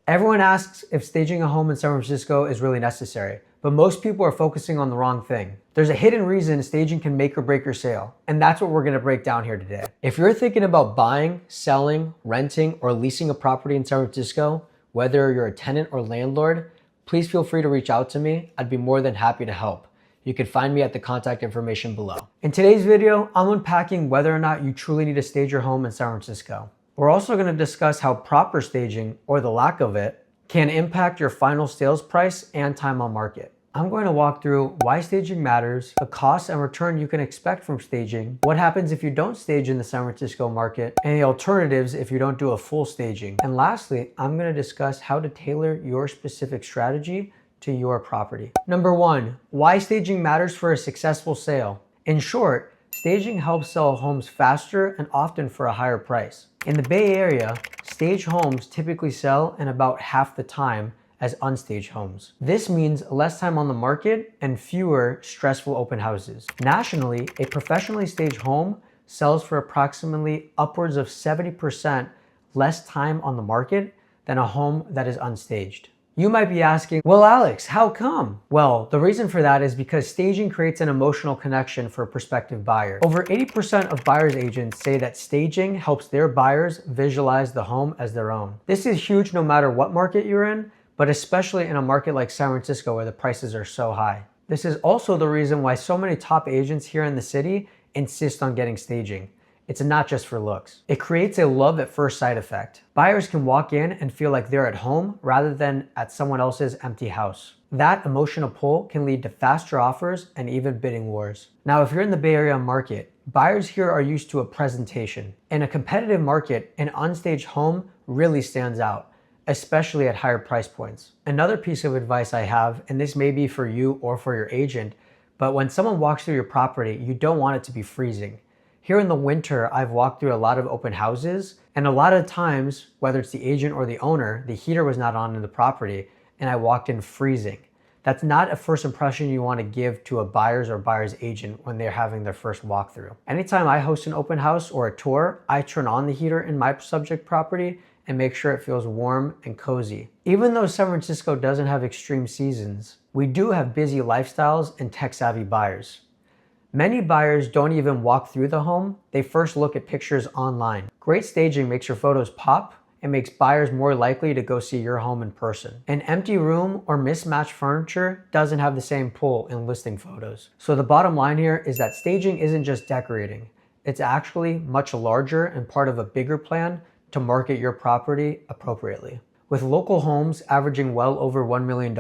Everyone asks if staging a home in San Francisco is really necessary, but most people are focusing on the wrong thing. There's a hidden reason staging can make or break your sale, and that's what we're gonna break down here today. If you're thinking about buying, selling, renting, or leasing a property in San Francisco, whether you're a tenant or landlord, please feel free to reach out to me. I'd be more than happy to help. You can find me at the contact information below. In today's video, I'm unpacking whether or not you truly need to stage your home in San Francisco. We're also going to discuss how proper staging, or the lack of it, can impact your final sales price and time on market. I'm going to walk through why staging matters, the cost and return you can expect from staging, what happens if you don't stage in the San Francisco market, and the alternatives if you don't do a full staging. And lastly, I'm going to discuss how to tailor your specific strategy to your property. Number one, why staging matters for a successful sale. In short, staging helps sell homes faster and often for a higher price. In the Bay Area, staged homes typically sell in about half the time as unstaged homes. This means less time on the market and fewer stressful open houses. Nationally, a professionally staged home sells for approximately upwards of 70% less time on the market than a home that is unstaged. You might be asking, well, Alex, how come? Well, the reason for that is because staging creates an emotional connection for a prospective buyer. Over 80% of buyer's agents say that staging helps their buyers visualize the home as their own. This is huge no matter what market you're in, but especially in a market like San Francisco where the prices are so high. This is also the reason why so many top agents here in the city insist on getting staging. It's not just for looks. It creates a love at first sight effect. Buyers can walk in and feel like they're at home rather than at someone else's empty house. That emotional pull can lead to faster offers and even bidding wars. Now, if you're in the Bay Area market, buyers here are used to a presentation. In a competitive market, an unstaged home really stands out, especially at higher price points. Another piece of advice I have, and this may be for you or for your agent, but when someone walks through your property, you don't want it to be freezing. Here in the winter, I've walked through a lot of open houses, and a lot of times, whether it's the agent or the owner, the heater was not on in the property, and I walked in freezing. That's not a first impression you want to give to a buyer's or buyer's agent when they're having their first walkthrough. Anytime I host an open house or a tour, I turn on the heater in my subject property and make sure it feels warm and cozy. Even though San Francisco doesn't have extreme seasons, we do have busy lifestyles and tech-savvy buyers. Many buyers don't even walk through the home, they first look at pictures online. Great staging makes your photos pop and makes buyers more likely to go see your home in person. An empty room or mismatched furniture doesn't have the same pull in listing photos. So the bottom line here is that staging isn't just decorating, it's actually much larger and part of a bigger plan to market your property appropriately. With local homes averaging well over $1 million,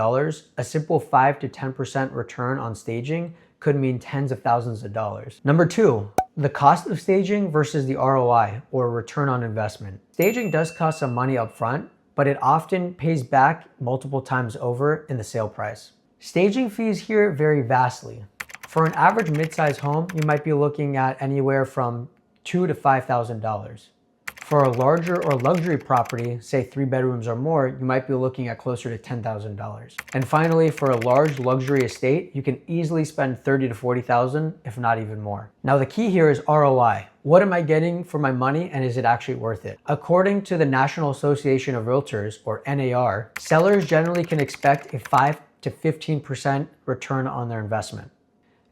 a simple 5 to 10% return on staging could mean tens of thousands of dollars. Number two, the cost of staging versus the ROI, or return on investment. Staging does cost some money up front, but it often pays back multiple times over in the sale price. Staging fees here vary vastly. For an average mid-size home, you might be looking at anywhere from $2,000 to $5,000. For a larger or luxury property, say 3 bedrooms or more, you might be looking at closer to $10,000. And finally, for a large luxury estate, you can easily spend $30,000 to $40,000, if not even more. Now the key here is ROI. What am I getting for my money, and is it actually worth it? According to the National Association of Realtors, or NAR, sellers generally can expect a 5 to 15% return on their investment.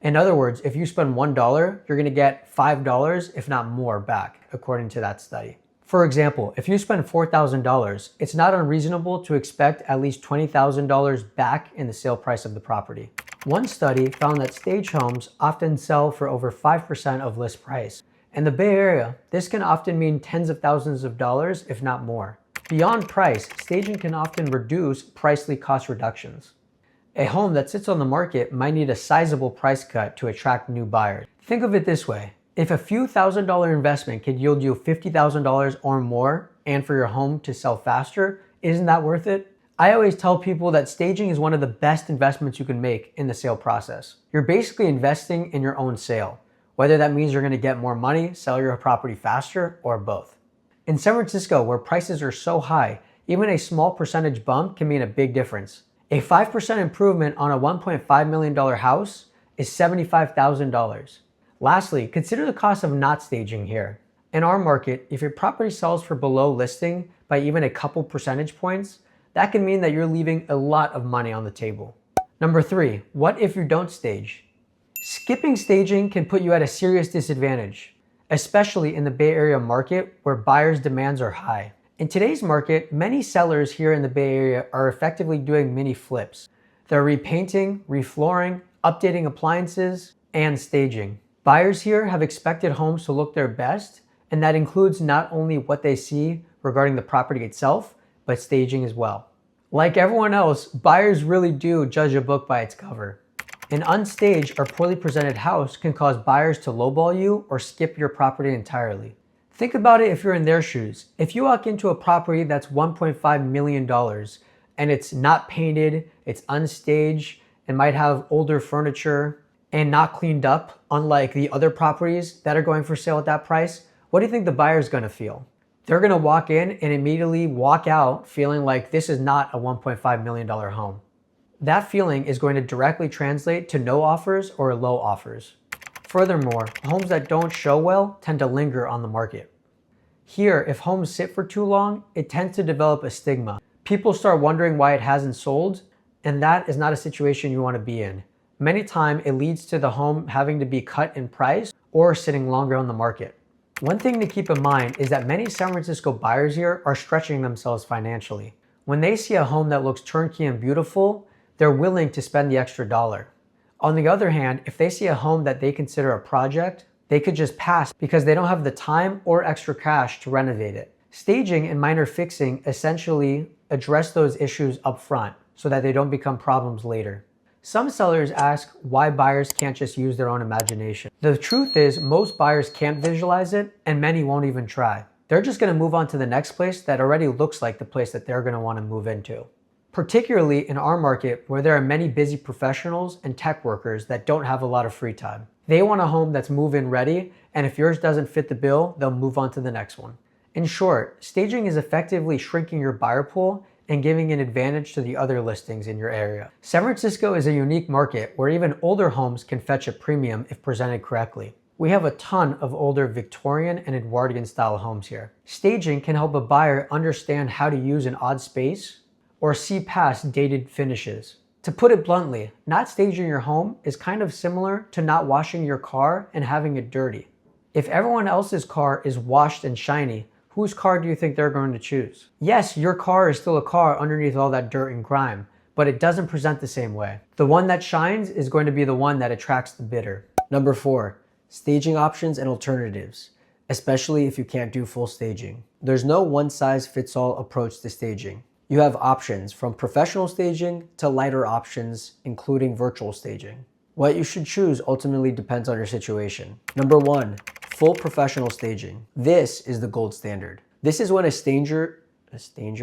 In other words, if you spend $1, you're gonna get $5, if not more, back, according to that study. For example, if you spend $4,000, it's not unreasonable to expect at least $20,000 back in the sale price of the property. One study found that staged homes often sell for over 5% of list price. In the Bay Area, this can often mean tens of thousands of dollars, if not more. Beyond price, staging can often reduce pricely cost reductions. A home that sits on the market might need a sizable price cut to attract new buyers. Think of it this way. If a few $1,000 investment could yield you $50,000 or more, and for your home to sell faster, isn't that worth it? I always tell people that staging is one of the best investments you can make in the sale process. You're basically investing in your own sale, whether that means you're going to get more money, sell your property faster, or both. In San Francisco, where prices are so high, even a small percentage bump can mean a big difference. A 5% improvement on a $1.5 million house is $75,000. Lastly, consider the cost of not staging here. In our market, if your property sells for below listing by even a couple percentage points, that can mean that you're leaving a lot of money on the table. Number 3, what if you don't stage? Skipping staging can put you at a serious disadvantage, especially in the Bay Area market where buyers' demands are high. In today's market, many sellers here in the Bay Area are effectively doing mini flips. They're repainting, reflooring, updating appliances, and staging. Buyers here have expected homes to look their best, and that includes not only what they see regarding the property itself, but staging as well. Like everyone else, buyers really do judge a book by its cover. An unstaged or poorly presented house can cause buyers to lowball you or skip your property entirely. Think about it if you're in their shoes. If you walk into a property that's $1.5 million and it's not painted, it's unstaged, it might have older furniture and not cleaned up, unlike the other properties that are going for sale at that price, what do you think the buyer's gonna feel? They're gonna walk in and immediately walk out feeling like this is not a $1.5 million home. That feeling is going to directly translate to no offers or low offers. Furthermore, homes that don't show well tend to linger on the market. Here, if homes sit for too long, it tends to develop a stigma. People start wondering why it hasn't sold, and that is not a situation you want to be in. Many times, it leads to the home having to be cut in price or sitting longer on the market. One thing to keep in mind is that many San Francisco buyers here are stretching themselves financially. When they see a home that looks turnkey and beautiful, they're willing to spend the extra dollar. On the other hand, if they see a home that they consider a project, they could just pass because they don't have the time or extra cash to renovate it. Staging and minor fixing essentially address those issues up front so that they don't become problems later. Some sellers ask why buyers can't just use their own imagination. The truth is most buyers can't visualize it and many won't even try. They're just gonna move on to the next place that already looks like the place that they're gonna wanna move into. Particularly in our market where there are many busy professionals and tech workers that don't have a lot of free time. They want a home that's move-in ready, and if yours doesn't fit the bill, they'll move on to the next one. In short, staging is effectively shrinking your buyer pool and giving an advantage to the other listings in your area. San Francisco is a unique market where even older homes can fetch a premium if presented correctly. We have a ton of older Victorian and Edwardian style homes here. Staging can help a buyer understand how to use an odd space or see past dated finishes. To put it bluntly, not staging your home is kind of similar to not washing your car and having it dirty. If everyone else's car is washed and shiny, whose car do you think they're going to choose? Yes, your car is still a car underneath all that dirt and grime, but it doesn't present the same way. The one that shines is going to be the one that attracts the bidder. Number 4, staging options and alternatives, especially if you can't do full staging. There's no one-size-fits-all approach to staging. You have options from professional staging to lighter options, including virtual staging. What you should choose ultimately depends on your situation. Number 1, full professional staging. This is the gold standard. This is when a stager brings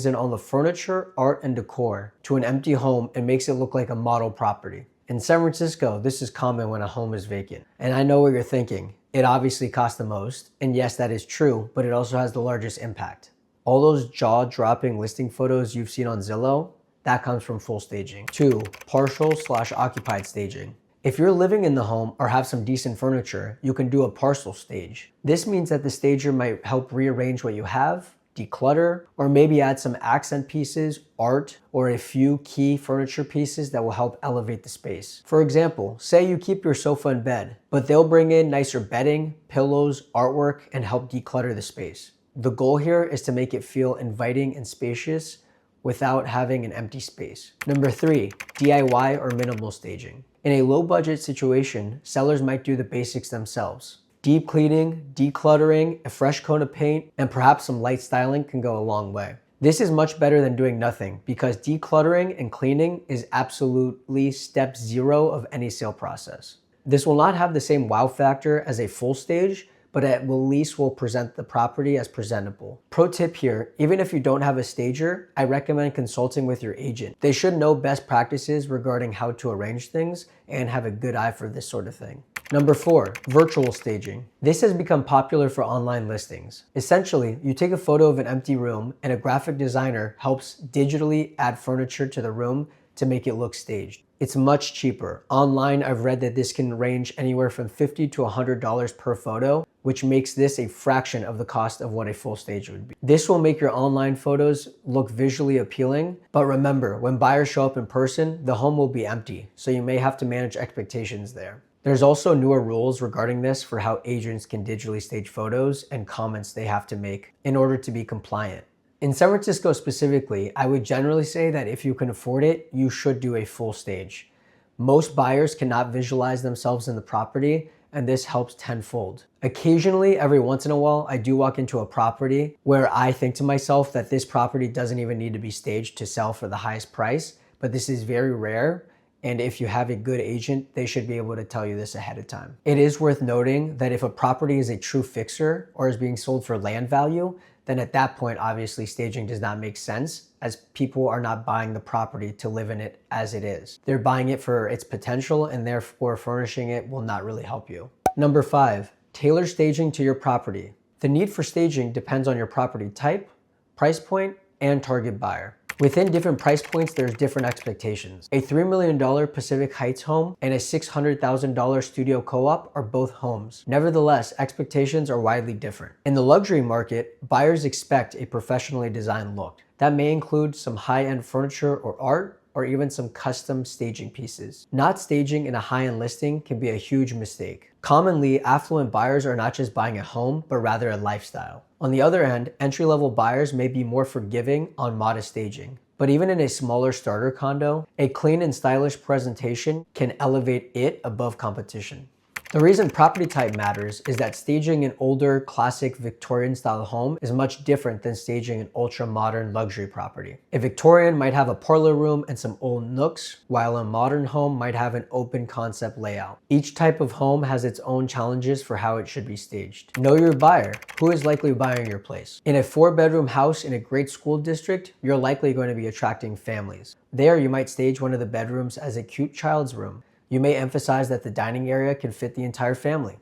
in all the furniture, art, and decor to an empty home and makes it look like a model property. In San Francisco, this is common when a home is vacant. And I know what you're thinking. It obviously costs the most, and yes, that is true, but it also has the largest impact. All those jaw-dropping listing photos you've seen on Zillow, that comes from full staging. 2, partial/occupied staging. If you're living in the home or have some decent furniture, you can do a partial stage. This means that the stager might help rearrange what you have, declutter, or maybe add some accent pieces, art, or a few key furniture pieces that will help elevate the space. For example, say you keep your sofa and bed, but they'll bring in nicer bedding, pillows, artwork, and help declutter the space. The goal here is to make it feel inviting and spacious without having an empty space. Number 3, DIY or minimal staging. In a low budget situation, sellers might do the basics themselves. Deep cleaning, decluttering, a fresh coat of paint, and perhaps some light styling can go a long way. This is much better than doing nothing because decluttering and cleaning is absolutely step 0 of any sale process. This will not have the same wow factor as a full stage, but at least will present the property as presentable. Pro tip here, even if you don't have a stager, I recommend consulting with your agent. They should know best practices regarding how to arrange things and have a good eye for this sort of thing. Number 4, virtual staging. This has become popular for online listings. Essentially, you take a photo of an empty room and a graphic designer helps digitally add furniture to the room to make it look staged. It's much cheaper. Online, I've read that this can range anywhere from $50 to $100 per photo, which makes this a fraction of the cost of what a full stage would be. This will make your online photos look visually appealing, but remember, when buyers show up in person, the home will be empty, so you may have to manage expectations there. There's also newer rules regarding this for how agents can digitally stage photos and comments they have to make in order to be compliant. In San Francisco specifically, I would generally say that if you can afford it, you should do a full stage. Most buyers cannot visualize themselves in the property, and this helps tenfold. Occasionally, every once in a while, I do walk into a property where I think to myself that this property doesn't even need to be staged to sell for the highest price, but this is very rare. And if you have a good agent, they should be able to tell you this ahead of time. It is worth noting that if a property is a true fixer or is being sold for land value, then at that point, obviously staging does not make sense, as people are not buying the property to live in it as it is. They're buying it for its potential, and therefore furnishing it will not really help you. Number 5, tailor staging to your property. The need for staging depends on your property type, price point, and target buyer. Within different price points, there's different expectations. A $3 million Pacific Heights home and a $600,000 studio co-op are both homes. Nevertheless, expectations are widely different. In the luxury market, buyers expect a professionally designed look. That may include some high-end furniture or art, or even some custom staging pieces. Not staging in a high-end listing can be a huge mistake. Commonly, affluent buyers are not just buying a home, but rather a lifestyle. On the other hand, entry-level buyers may be more forgiving on modest staging. But even in a smaller starter condo, a clean and stylish presentation can elevate it above competition. The reason property type matters is that staging an older, classic Victorian style home is much different than staging an ultra modern luxury property. A Victorian might have a parlor room and some old nooks, while a modern home might have an open concept layout. Each type of home has its own challenges for how it should be staged. Know your buyer. Who is likely buying your place? In a 4-bedroom house in a great school district, you're likely going to be attracting families. There, you might stage one of the bedrooms as a cute child's room. You may emphasize that the dining area can fit the entire family.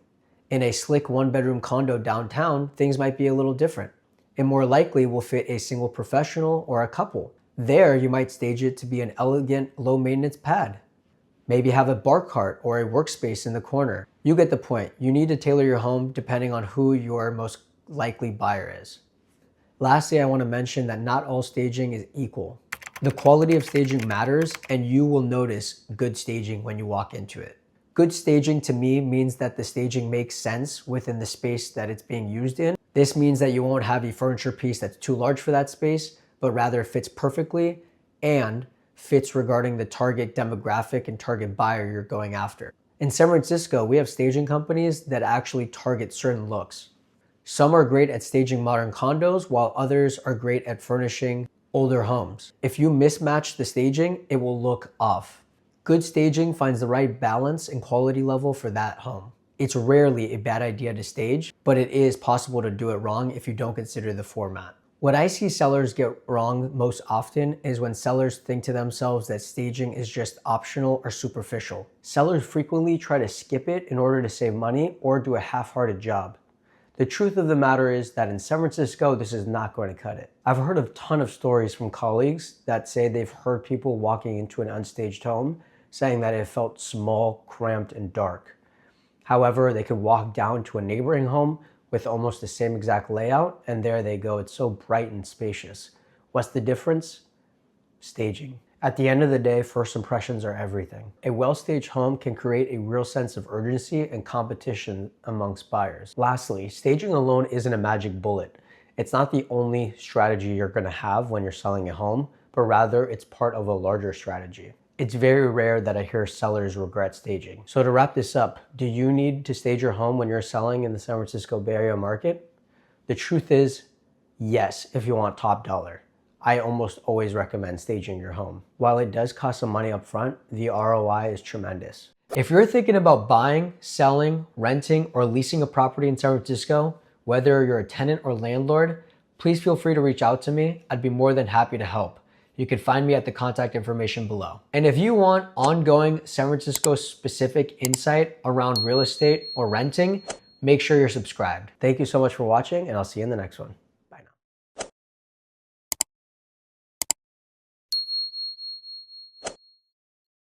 In a slick 1-bedroom condo downtown, things might be a little different. It more likely will fit a single professional or a couple. There, you might stage it to be an elegant, low-maintenance pad. Maybe have a bar cart or a workspace in the corner. You get the point. You need to tailor your home depending on who your most likely buyer is. Lastly, I want to mention that not all staging is equal. The quality of staging matters, and you will notice good staging when you walk into it. Good staging to me means that the staging makes sense within the space that it's being used in. This means that you won't have a furniture piece that's too large for that space, but rather fits perfectly and fits regarding the target demographic and target buyer you're going after. In San Francisco, we have staging companies that actually target certain looks. Some are great at staging modern condos, while others are great at furnishing older homes. If you mismatch the staging, it will look off. Good staging finds the right balance and quality level for that home. It's rarely a bad idea to stage, but it is possible to do it wrong if you don't consider the format. What I see sellers get wrong most often is when sellers think to themselves that staging is just optional or superficial. Sellers frequently try to skip it in order to save money or do a half-hearted job. The truth of the matter is that in San Francisco, this is not going to cut it. I've heard a ton of stories from colleagues that say they've heard people walking into an unstaged home saying that it felt small, cramped, and dark. However, they could walk down to a neighboring home with almost the same exact layout, and there they go, it's so bright and spacious. What's the difference? Staging. At the end of the day, first impressions are everything. A well-staged home can create a real sense of urgency and competition amongst buyers. Lastly, staging alone isn't a magic bullet. It's not the only strategy you're going to have when you're selling a home, but rather it's part of a larger strategy. It's very rare that I hear sellers regret staging. So to wrap this up, do you need to stage your home when you're selling in the San Francisco Bay Area market? The truth is, yes, if you want top dollar. I almost always recommend staging your home. While it does cost some money up front, the ROI is tremendous. If you're thinking about buying, selling, renting, or leasing a property in San Francisco, whether you're a tenant or landlord, please feel free to reach out to me. I'd be more than happy to help. You can find me at the contact information below. And if you want ongoing San Francisco specific insight around real estate or renting, make sure you're subscribed. Thank you so much for watching, and I'll see you in the next one.